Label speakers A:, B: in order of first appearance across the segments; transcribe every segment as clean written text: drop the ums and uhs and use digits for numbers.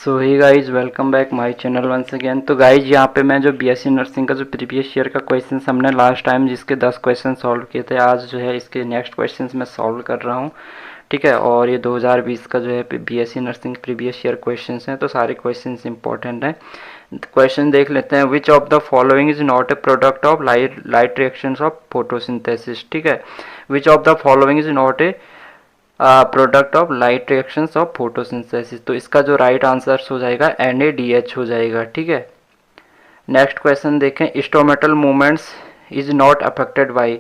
A: So hi guys welcome back my channel once again. तो guys यहाँ पे मैं जो बीएससी नर्सिंग का जो प्रीवियस ईयर का क्वेश्चन हमने लास्ट टाइम जिसके 10 क्वेश्चन सॉल्व किए थे, आज जो है इसके नेक्स्ट क्वेश्चंस मैं सॉल्व कर रहा हूँ। ठीक है, और ये 2020 का जो है BSc nursing previous year questions हैं, तो सारे क्वेश्चंस इंपॉर्टेंट हैं। क्वेश्चन देख लेते हैं। विच of the following is not A product of light reactions of photosynthesis. ठीक है, विच of the following is not A product of light reactions of photosynthesis. तो इसका जो राइट आंसर हो जाएगा NaDH हो जाएगा। ठीक है, नेक्स्ट क्वेश्चन देखें। Stomatal movements is not affected by.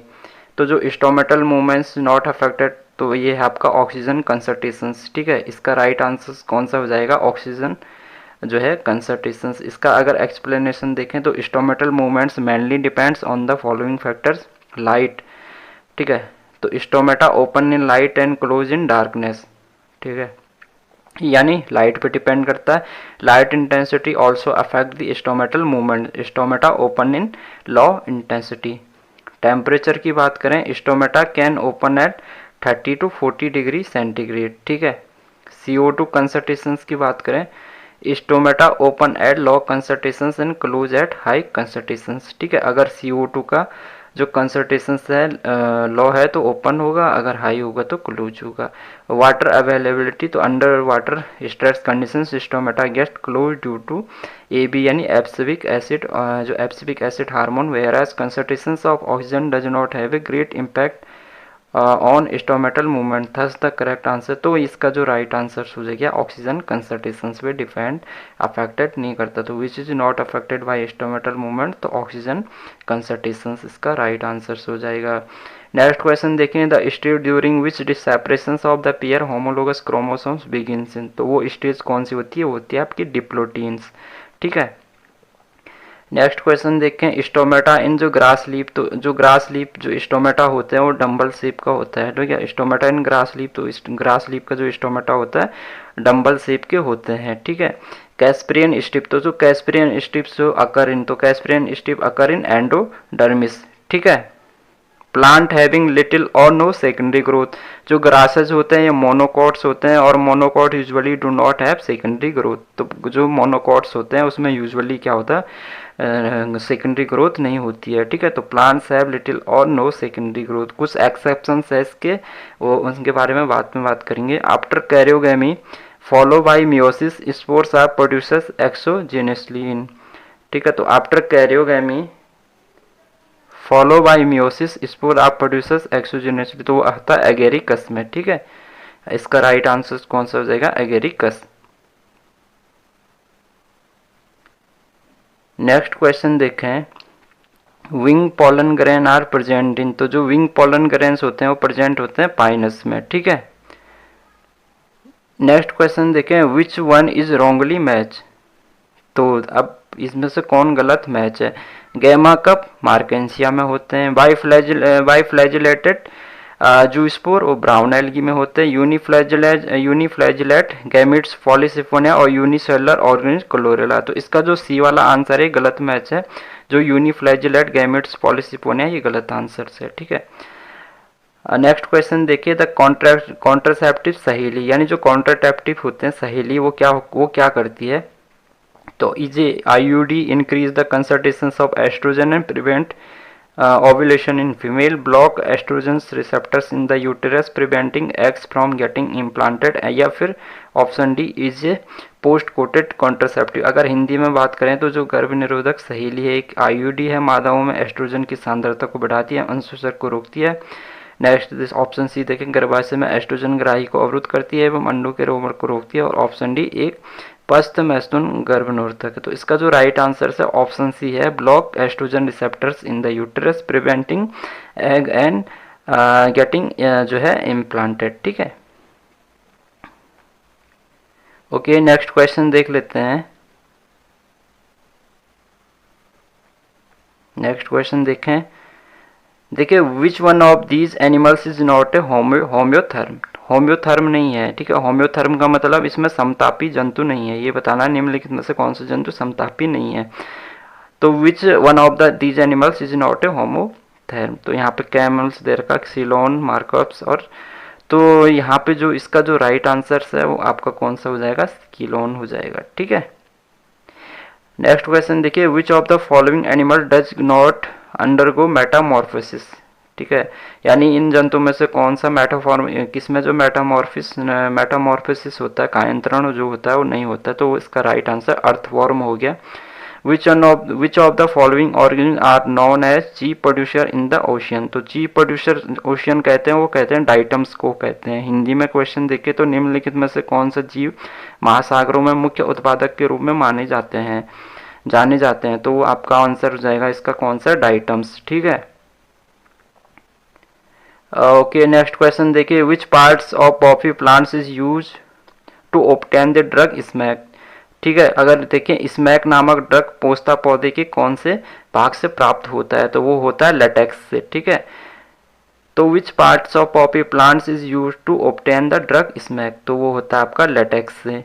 A: तो जो स्टोमेटल मूवमेंट्स नॉट अफेक्टेड, तो ये है आपका ऑक्सीजन कंसंट्रेशंस। ठीक है, इसका राइट आंसर कौन सा हो जाएगा? ऑक्सीजन जो है कंसंट्रेशंस। इसका अगर एक्सप्लेनेशन देखें तो stomatal movements mainly depends on the following factors. Light, ठीक है, तो stomata open in light and close in darkness. ठीक है, यानी लाइट पे डिपेंड करता है। Light intensity also affect the stomatal movement. Stomata open in low intensity. Temperature की बात करें, stomata can open at 30 to 40 degree centigrade. ठीक है, CO2 कंसंट्रेशंस की बात करें, stomata open at low concentrations and close at high concentrations. ठीक है, अगर CO2 का जो कंसंट्रेशंस है लो है तो ओपन होगा, अगर हाई होगा तो क्लोज होगा। वाटर अवेलेबिलिटी, तो under water stress conditions stomata get close due to AB यानी एब्सिबिक एसिड, जो abscisic acid hormone, whereas concentrations of oxygen does not have a great impact on stomatal movement. Thus the correct answer, तो इसका जो right answer हो जाएगा oxygen concentrations पे depend affected नहीं करता। तो which is not affected by stomatal movement, तो ऑक्सीजन कंसंट्रेशंस इसका राइट आंसर हो जाएगा। नेक्स्ट क्वेश्चन देखें। The stage during which separation of the pair homologous chromosomes begins in. तो वो स्टेज कौन सी होती है? वो होती है आपकी डिप्लोटीन्स। ठीक है, नेक्स्ट क्वेश्चन देखें। स्टोमेटा इन जो ग्रास लीफ, तो जो ग्रास लीफ जो स्टोमेटा होते हैं वो डम्बल शेप का होता है। ठीक है, स्टोमेटा इन ग्रास लीफ, तो ग्रास लीफ का जो स्टोमेटा होता है डम्बल शेप के होते हैं। ठीक है, कैस्परियन स्ट्रिप, तो जो कैस्परियन स्ट्रिप्स जो अकर इन, तो कैस्परियन स्ट्रिप अकर इन एंडोडर्मिस। ठीक है, प्लांट हैविंग लिटिल और नो सेकेंडरी ग्रोथ, जो ग्रासेज होते हैं ये मोनोकॉट्स होते हैं और monocot usually do not have secondary growth. तो जो मोनोकॉट्स होते हैं उसमें यूजुअली क्या होता है? सेकेंडरी ग्रोथ नहीं होती है। ठीक है, तो प्लांट्स हैव लिटिल और नो सेकेंडरी ग्रोथ। कुछ एक्सेप्शंस है इसके, वो उनके बारे में बात करेंगे। After karyogamy follow by meiosis spores are produces exogenously in. ठीक है, तो after karyogamy follow by meiosis spore आप प्रोड्यूसर्स एक्सोजेनसली, तो वो आता है एगेरिकस में। ठीक है, इसका राइट आंसर कौन सा हो जाएगा? एगेरिकस। नेक्स्ट क्वेश्चन देखें। Wing pollen grain are present in, तो जो विंग पॉलन ग्रेन्स होते हैं वो प्रेजेंट होते हैं पाइनस में। ठीक है, नेक्स्ट क्वेश्चन देखें। Which one is wrongly match, तो अब इसमें से कौन गलत मैच है? गैमा कप मार्केंसिया में होते हैं। बाईफ्लैजिलेटेड जूस्पोर और ब्राउन एल्गी में होते हैं। यूनिफ्लैजिलेट गैमिट्स पॉलीसिफोनिया और यूनिसेलुलर ऑर्गेनिज क्लोरेला। तो इसका जो सी वाला आंसर है गलत मैच है। जो यूनिफ्लैजिलेट गैमिट्स पॉलीसिफोनिया ये गलत आंसर है। ठीक है, नेक्स्ट क्वेश्चन देखिए। द कॉन्ट्रासेप्टिव सहेली, यानी जो कॉन्ट्रासेप्टिव होते हैं सहेली वो क्या करती है? तो is IUD increase the concentrations of oestrogen and prevent ovulation in female, block oestrogen receptors in the uterus preventing eggs from getting implanted, या फिर option D is a post coital contraceptive. अगर हिंदी में बात करें तो जो गर्भ निरोधक सहेली है एक IUD है, मादाओं में एस्ट्रोजन की सांद्रता को बढ़ाती है, अंशोत्सर्ग को रोकती है। नेक्स्ट ऑप्शन सी देखें। गर्भाशय में एस्ट्रोजन ग्राही को अवरुद्ध करती है एवं अंडों के रोमर को रोकती है, और ऑप्शन डी एक पस्त मैस्तुन गर्भनिरोधक है। तो इसका जो राइट आंसर है ऑप्शन सी है, block oestrogen receptors in the uterus preventing egg and getting जो है इम्प्लांटेड। ठीक है, ओके, नेक्स्ट क्वेश्चन देख लेते हैं। नेक्स्ट क्वेश्चन देखें। देखिए, विच one of these animals is not ए होम्योथर्म। होम्योथर्म नहीं है। ठीक है, होम्योथर्म का मतलब इसमें समतापी जंतु नहीं है, ये बताना निम्नलिखित में से कौन सा जंतु समतापी नहीं है। तो which one of these animals is not a homotherm, तो यहाँ पे कैमल्स दे रखा, क्सिलोन, मार्कप्स और तो यहाँ पे जो इसका जो राइट आंसर है वो आपका कौन सा हो जाएगा, स्किलोन हो जाएगा। ठीक है, नेक्स्ट क्वेश्चन देखिए, विच of the following animal does not undergo Metamorphosis. ठीक है, यानी इन जंतु में से कौन सा किसमें जो मेटामॉर्फोसिस होता है, कायांतरण जो होता है वो नहीं होता है, तो इसका राइट आंसर अर्थवॉर्म हो गया। Which of the following organism are known as chief producer in the ocean. तो चीफ प्रोड्यूसर ओशियन कहते हैं, वो कहते हैं डाइटम्स को कहते हैं। हिंदी में क्वेश्चन देखे तो निम्नलिखित में से कौन सा जीव महासागरों में मुख्य उत्पादक के रूप में जाने जाते हैं, तो वो आपका आंसर हो जाएगा इसका कौन सा, डाइटम्स। ठीक है, ओके, नेक्स्ट क्वेश्चन देखिए, which parts of poppy plants is use to obtain the drug smack. ठीक है, अगर देखें स्मैक नामक ड्रग पोस्ता पौधे के कौन से भाग से प्राप्त होता है, तो वो होता है लेटेक्स से। ठीक है, तो which parts of poppy plants is use to obtain the drug smack, तो वो होता है आपका लेटेक्स से।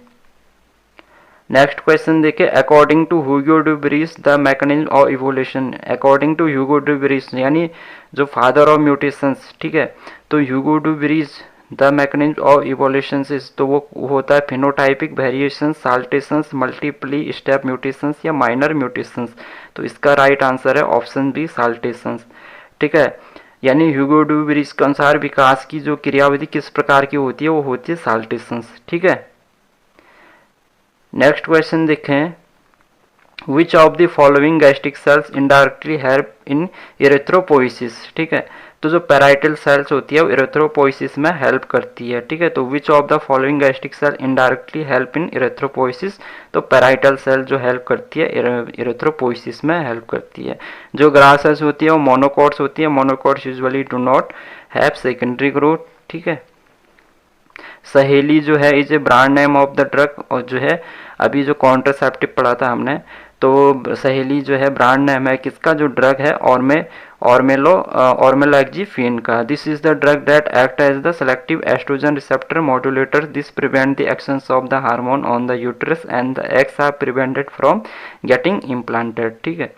A: नेक्स्ट क्वेश्चन देखिए, according to Hugo de Vries the mechanism of evolution. According to Hugo de Vries यानी जो फादर ऑफ म्यूटेशंस, ठीक है, तो Hugo de Vries the mechanism of evolution, तो वो होता है phenotypic variation, saltations, multiply step mutations या माइनर म्यूटेशंस। तो इसका राइट आंसर है ऑप्शन बी, साल्टेशंस। ठीक है, यानी ह्यूगो डू ब्रीस के अनुसार विकास की जो क्रियाविधि किस प्रकार की होती है, वो होती है साल्टेशंस। ठीक है, नेक्स्ट क्वेश्चन देखें, which of the following gastric cells indirectly help in erythropoiesis. ठीक है, तो जो पैराइटल सेल्स होती है वो इरेथ्रोपोइसिस में हेल्प करती है। ठीक है, तो which of the following gastric cell indirectly help in erythropoiesis, तो पैराइटल सेल जो हेल्प करती है इरेथ्रोपोइसिस में हेल्प करती है। जो ग्रास सेल्स होती है वो मोनोकॉट्स होती है, monocots usually do not have secondary growth. ठीक है, सहेली जो है is A brand name of the drug, और जो है अभी जो कॉन्ट्रासेप्टिव पढ़ा था हमने, तो सहेली जो है ब्रांड नेम है किसका, जो ड्रग है ऑर्मेलाक्जिफिन का। This is the drug that act as the selective estrogen receptor modulator. This prevent the actions of the hormone on the uterus and the eggs are prevented from getting implanted. ठीक है,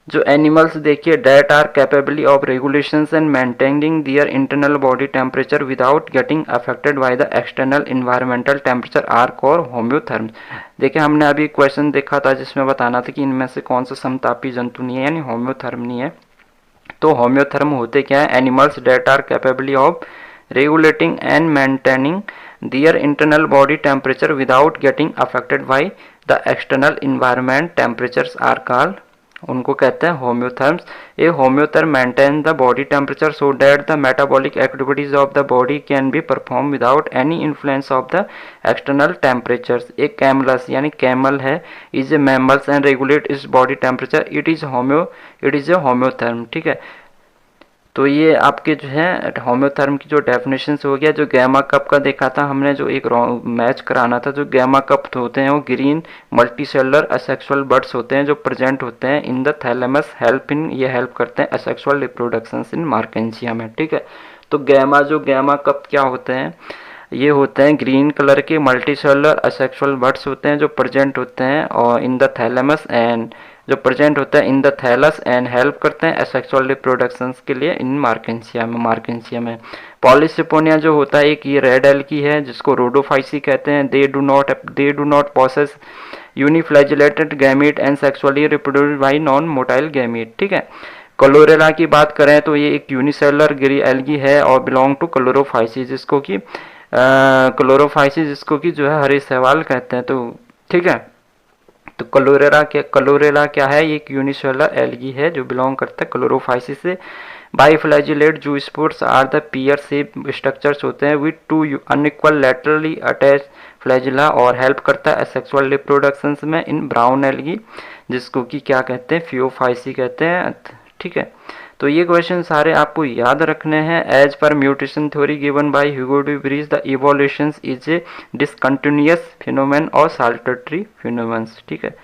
A: जो animals देखिए that are capably of regulations and maintaining their internal body temperature without getting affected by the external environmental temperature are called homeotherms. देखिए हमने अभी question देखा था जिसमें बताना था कि इनमें से कौन सा समतापी जंतु नहीं है, यानी होम्योथर्म नहीं है। तो होम्योथर्म होते क्या है, animals that are capably of regulating and maintaining their internal body temperature without getting affected by the external environment temperatures are called, उनको कहते हैं homeotherms. A homeotherm maintain the body temperature so that the metabolic activities of the body can be perform without any influence of the external temperatures. एक camels यानी camel है is a mammals and regulate its body temperature, it is a homeotherm. ठीक है, तो ये आपके जो है होम्योथर्म की जो डेफिनेशन हो गया। जो गैमा कप का देखा था हमने, जो एक मैच कराना था, जो गैमा कप होते हैं वो ग्रीन मल्टीसेलुलर असेक्सुअल बर्ड्स होते हैं जो प्रेजेंट होते हैं इन द थैलेमस, ये हेल्प करते हैं असेक्सुअल रिप्रोडक्शन इन मार्केंसिया में। ठीक है, तो जो गैमा कप क्या होते हैं, ये होते हैं ग्रीन कलर के मल्टीसेलुलर असेक्सुअल बर्ड्स होते हैं जो प्रेजेंट होते हैं और इन द थैलेमस एंड जो प्रेजेंट होता है in the thallus and help करते हैं एसेक्सुअल रिप्रोडक्शन के लिए इन मार्केंसिया में। पॉलीसिपोनिया जो होता है एक ये रेड एल्गी है जिसको रोडोफाइसी कहते हैं। They do not possess uniflagellated gamete and sexually reproduced by non motile gamete. ठीक है, क्लोरेला की बात करें तो ये एक यूनिसेलुलर एल्गी है और बिलोंग टू क्लोरोफाइसी, जिसको कि जो है हरे शैवाल कहते हैं। तो ठीक है, तो क्लोरेला क्या है, ये एक यूनिसेलुलर एल्गी है जो बिलोंग करता है क्लोरोफाइसी से। Biflagellate zoospores are the pear shape structures होते हैं with two unequal laterally attach flagella और हेल्प करता है सेक्सुअल रिप्रोडक्शन में इन ब्राउन एल्गी, जिसको कि क्या कहते हैं, फियोफाइसी कहते हैं। ठीक है, तो ये क्वेश्चन सारे आपको याद रखने हैं। As per mutation theory given by Hugo de Vries the evolution is a discontinuous phenomenon और साल्टेटरी फिनोमेन्स। ठीक है,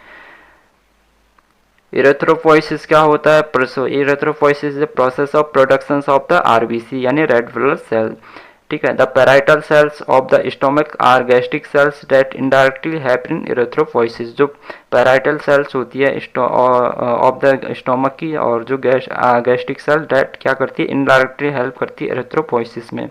A: इरेथ्रोपोइसिस क्या होता है, erythropoiesis is the process of production of the RBC यानी रेड ब्लड सेल। ठीक है, the parietal cells of the stomach are gastric cells that indirectly happen in erythropoiesis. जो पैराइटल सेल्स होती है ऑफ द स्टोमक की, और जो gastric cell date क्या करती है, इनडायरेक्टली हेल्प करती है एरिथ्रोपोइसिस में।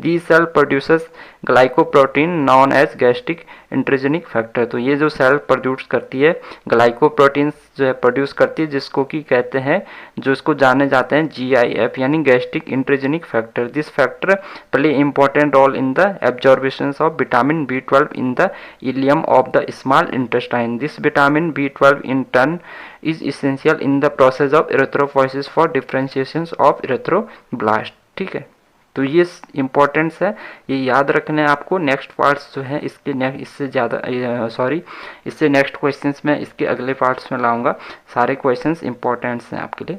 A: The cell produces glycoprotein known as gastric intrinsic factor. तो ये जो सेल प्रोड्यूस करती है ग्लाइकोप्रोटीन्स जो है प्रोड्यूस करती है, जिसको कि कहते हैं, जो इसको जाने जाते हैं GIF यानी gastric intrinsic factor. This factor play important role in the absorption of vitamin B12 in the ileum of the small intestine. This vitamin B12 in turn is essential in the process of erythropoiesis for differentiation of erythroblast। ठीक है, तो ये importance है, ये याद रखना है आपको। नेक्स्ट पार्ट्स जो है इसके इससे ज़्यादा इससे नेक्स्ट क्वेश्चंस में इसके अगले पार्ट्स में लाऊंगा। सारे क्वेश्चंस इंपॉर्टेंट्स हैं आपके लिए।